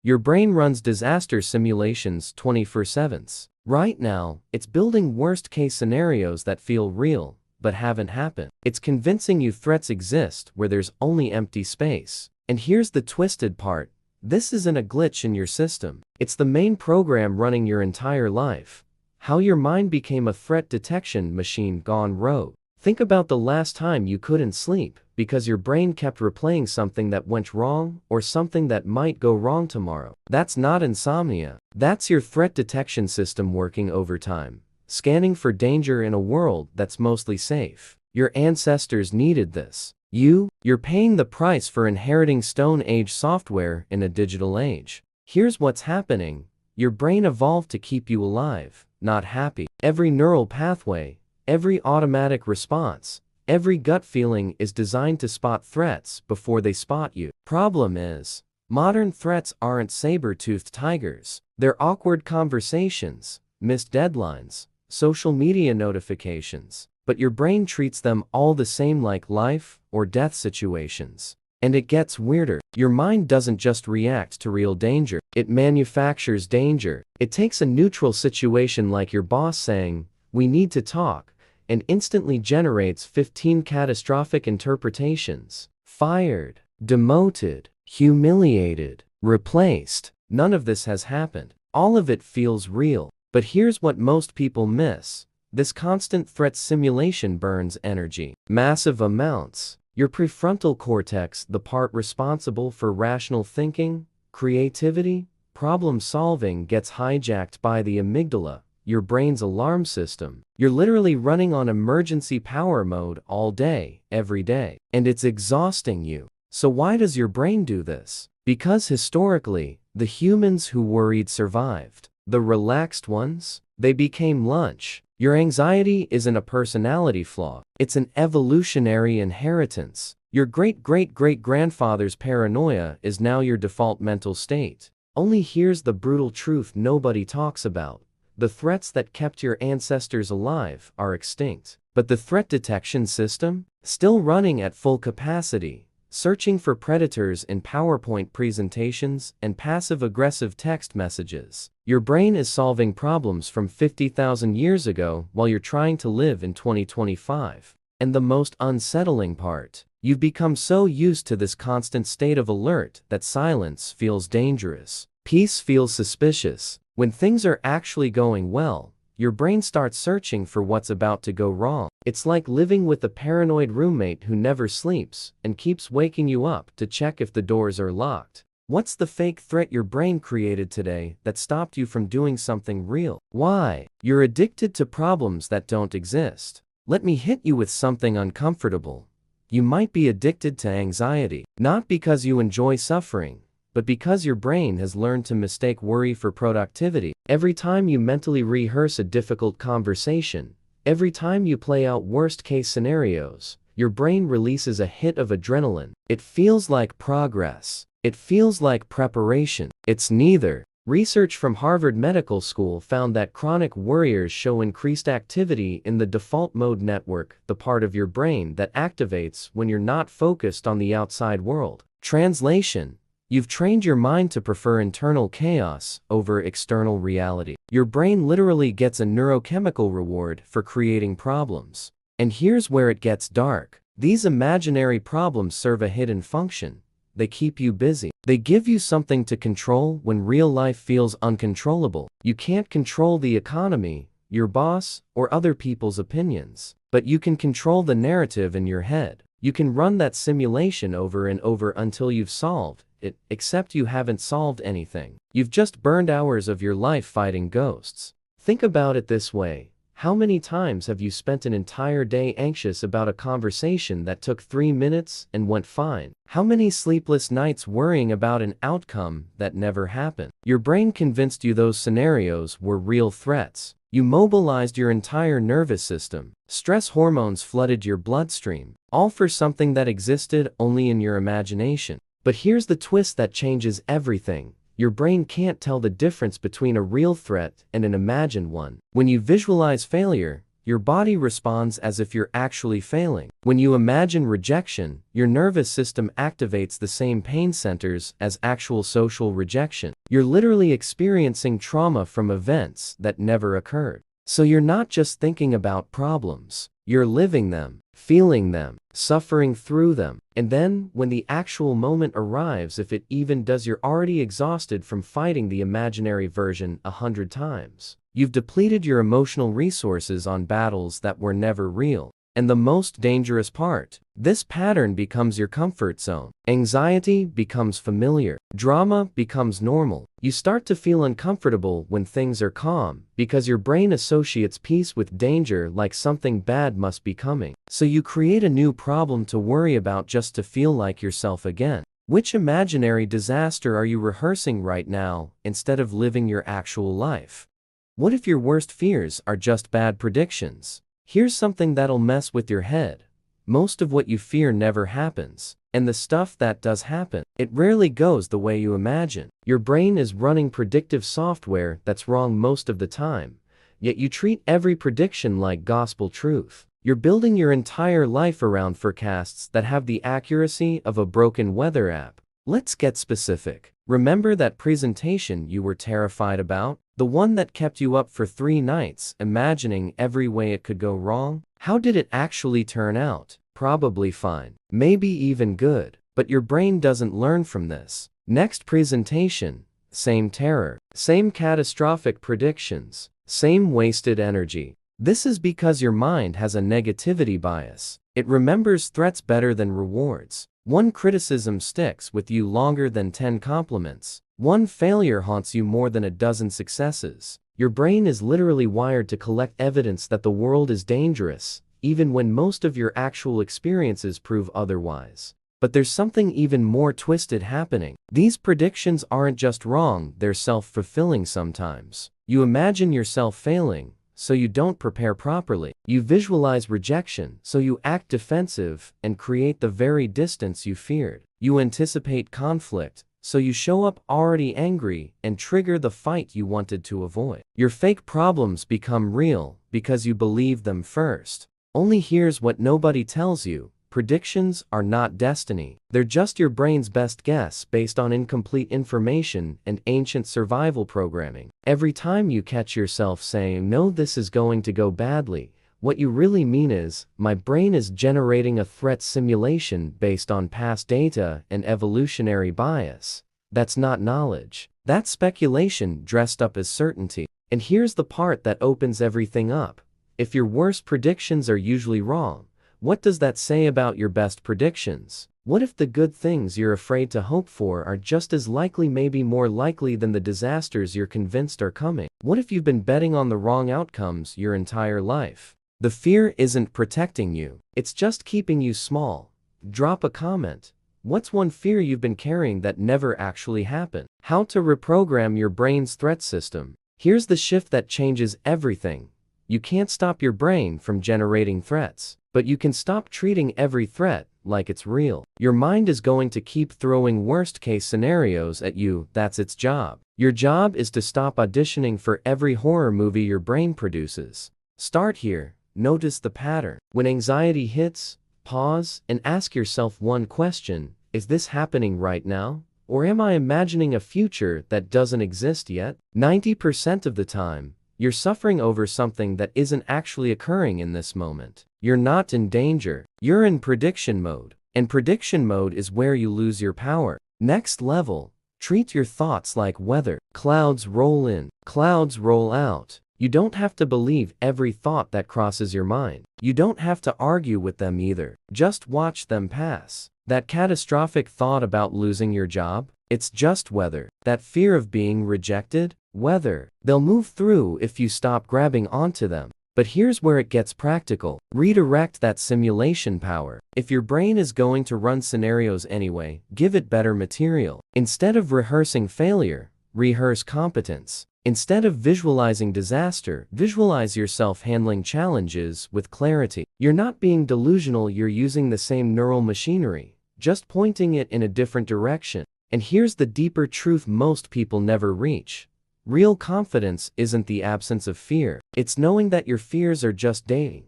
Your brain runs disaster simulations 24/7. Right now, it's building worst-case scenarios that feel real, but haven't happened. It's convincing you threats exist where there's only empty space. And here's the twisted part. This isn't a glitch in your system. It's the main program running your entire life. How your mind became a threat detection machine gone rogue. Think about the last time you couldn't sleep because your brain kept replaying something that went wrong or something that might go wrong tomorrow. That's not insomnia. That's your threat detection system working overtime, scanning for danger in a world that's mostly safe. Your ancestors needed this. You're paying the price for inheriting Stone Age software in a digital age. Here's what's happening. Your brain evolved to keep you alive, not happy. Every neural pathway, every automatic response, every gut feeling is designed to spot threats before they spot you. Problem is, modern threats aren't saber-toothed tigers. They're awkward conversations, missed deadlines, social media notifications. But your brain treats them all the same, like life or death situations. And it gets weirder. Your mind doesn't just react to real danger, it manufactures danger. It takes a neutral situation like your boss saying, "We need to talk," and instantly generates 15 catastrophic interpretations. Fired, demoted, humiliated, replaced. None of this has happened. All of it feels real. But here's what most people miss. This constant threat simulation burns energy. Massive amounts. Your prefrontal cortex, the part responsible for rational thinking, creativity, problem solving, gets hijacked by the amygdala, your brain's alarm system. You're literally running on emergency power mode all day, every day. And it's exhausting you. So why does your brain do this? Because historically, the humans who worried survived. The relaxed ones, they became lunch. Your anxiety isn't a personality flaw, it's an evolutionary inheritance. Your great-great-great-grandfather's paranoia is now your default mental state. Only here's the brutal truth nobody talks about. The threats that kept your ancestors alive are extinct. But the threat detection system? Still running at full capacity, searching for predators in PowerPoint presentations and passive-aggressive text messages. Your brain is solving problems from 50,000 years ago while you're trying to live in 2025. And the most unsettling part, you've become so used to this constant state of alert that silence feels dangerous. Peace feels suspicious. When things are actually going well, your brain starts searching for what's about to go wrong. It's like living with a paranoid roommate who never sleeps and keeps waking you up to check if the doors are locked. What's the fake threat your brain created today that stopped you from doing something real? Why? You're addicted to problems that don't exist. Let me hit you with something uncomfortable. You might be addicted to anxiety, not because you enjoy suffering, but because your brain has learned to mistake worry for productivity. Every time you mentally rehearse a difficult conversation, every time you play out worst-case scenarios, your brain releases a hit of adrenaline. It feels like progress. It feels like preparation. It's neither. Research from Harvard Medical School found that chronic worriers show increased activity in the default mode network, the part of your brain that activates when you're not focused on the outside world. Translation: you've trained your mind to prefer internal chaos over external reality. Your brain literally gets a neurochemical reward for creating problems. And here's where it gets dark. These imaginary problems serve a hidden function. They keep you busy. They give you something to control when real life feels uncontrollable. You can't control the economy, your boss, or other people's opinions. But you can control the narrative in your head. You can run that simulation over and over until you've solved it, except you haven't solved anything. You've just burned hours of your life fighting ghosts. Think about it this way. How many times have you spent an entire day anxious about a conversation that took 3 minutes and went fine? How many sleepless nights worrying about an outcome that never happened? Your brain convinced you those scenarios were real threats. You mobilized your entire nervous system. Stress hormones flooded your bloodstream, all for something that existed only in your imagination. But here's the twist that changes everything. Your brain can't tell the difference between a real threat and an imagined one. When you visualize failure, your body responds as if you're actually failing. When you imagine rejection, your nervous system activates the same pain centers as actual social rejection. You're literally experiencing trauma from events that never occurred. So you're not just thinking about problems, you're living them, feeling them, suffering through them. And then, when the actual moment arrives, if it even does, you're already exhausted from fighting the imaginary version 100 times. You've depleted your emotional resources on battles that were never real. And the most dangerous part, this pattern becomes your comfort zone. Anxiety becomes familiar. Drama becomes normal. You start to feel uncomfortable when things are calm because your brain associates peace with danger, like something bad must be coming. So you create a new problem to worry about just to feel like yourself again. Which imaginary disaster are you rehearsing right now instead of living your actual life? What if your worst fears are just bad predictions? Here's something that'll mess with your head. Most of what you fear never happens, and the stuff that does happen, it rarely goes the way you imagine. Your brain is running predictive software that's wrong most of the time, yet you treat every prediction like gospel truth. You're building your entire life around forecasts that have the accuracy of a broken weather app. Let's get specific. Remember that presentation you were terrified about? The one that kept you up for 3 nights, imagining every way it could go wrong? How did it actually turn out? Probably fine. Maybe even good. But your brain doesn't learn from this. Next presentation, same terror, same catastrophic predictions, same wasted energy. This is because your mind has a negativity bias. It remembers threats better than rewards. One criticism sticks with you longer than 10 compliments. One failure haunts you more than a dozen successes. Your brain is literally wired to collect evidence that the world is dangerous, even when most of your actual experiences prove otherwise. But there's something even more twisted happening. These predictions aren't just wrong, they're self-fulfilling sometimes. You imagine yourself failing, so you don't prepare properly. You visualize rejection, so you act defensive and create the very distance you feared. You anticipate conflict, so you show up already angry and trigger the fight you wanted to avoid. Your fake problems become real because you believe them first. Only here's what nobody tells you. Predictions are not destiny. They're just your brain's best guess based on incomplete information and ancient survival programming. Every time you catch yourself saying, "No, this is going to go badly," what you really mean is, "My brain is generating a threat simulation based on past data and evolutionary bias." That's not knowledge. That's speculation dressed up as certainty. And here's the part that opens everything up. If your worst predictions are usually wrong, what does that say about your best predictions? What if the good things you're afraid to hope for are just as likely, maybe more likely, than the disasters you're convinced are coming? What if you've been betting on the wrong outcomes your entire life? The fear isn't protecting you, it's just keeping you small. Drop a comment. What's one fear you've been carrying that never actually happened? How to reprogram your brain's threat system. Here's the shift that changes everything. You can't stop your brain from generating threats, but you can stop treating every threat like it's real. Your mind is going to keep throwing worst-case scenarios at you. That's its job. Your job is to stop auditioning for every horror movie your brain produces. Start here. Notice the pattern. When anxiety hits, pause and ask yourself one question: is this happening right now? Or am I imagining a future that doesn't exist yet? 90% of the time, you're suffering over something that isn't actually occurring in this moment. You're not in danger. You're in prediction mode. And prediction mode is where you lose your power. Next level. Treat your thoughts like weather. Clouds roll in. Clouds roll out. You don't have to believe every thought that crosses your mind. You don't have to argue with them either. Just watch them pass. That catastrophic thought about losing your job? It's just weather. That fear of being rejected? Weather. They'll move through if you stop grabbing onto them. But here's where it gets practical. Redirect that simulation power. If your brain is going to run scenarios anyway, give it better material. Instead of rehearsing failure, rehearse competence. Instead of visualizing disaster, visualize yourself handling challenges with clarity. You're not being delusional, you're using the same neural machinery, just pointing it in a different direction. And here's the deeper truth most people never reach. Real confidence isn't the absence of fear. It's knowing that your fears are just dating,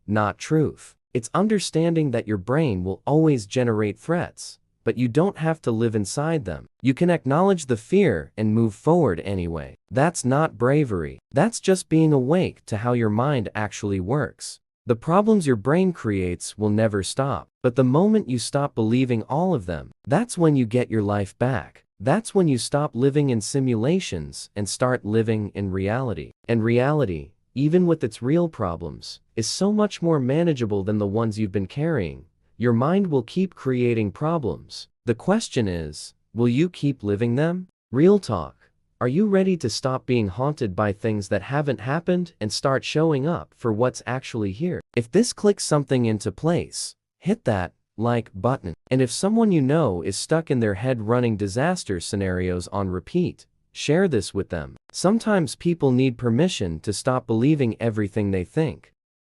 not truth. It's understanding that your brain will always generate threats, but you don't have to live inside them. You can acknowledge the fear and move forward anyway. That's not bravery. That's just being awake to how your mind actually works. The problems your brain creates will never stop, but the moment you stop believing all of them, that's when you get your life back. That's when you stop living in simulations and start living in reality. And reality, even with its real problems, is so much more manageable than the ones you've been carrying. Your mind will keep creating problems. The question is, will you keep living them? Real talk. Are you ready to stop being haunted by things that haven't happened and start showing up for what's actually here? If this clicks something into place, hit that like button. And if someone you know is stuck in their head running disaster scenarios on repeat, share this with them. Sometimes people need permission to stop believing everything they think.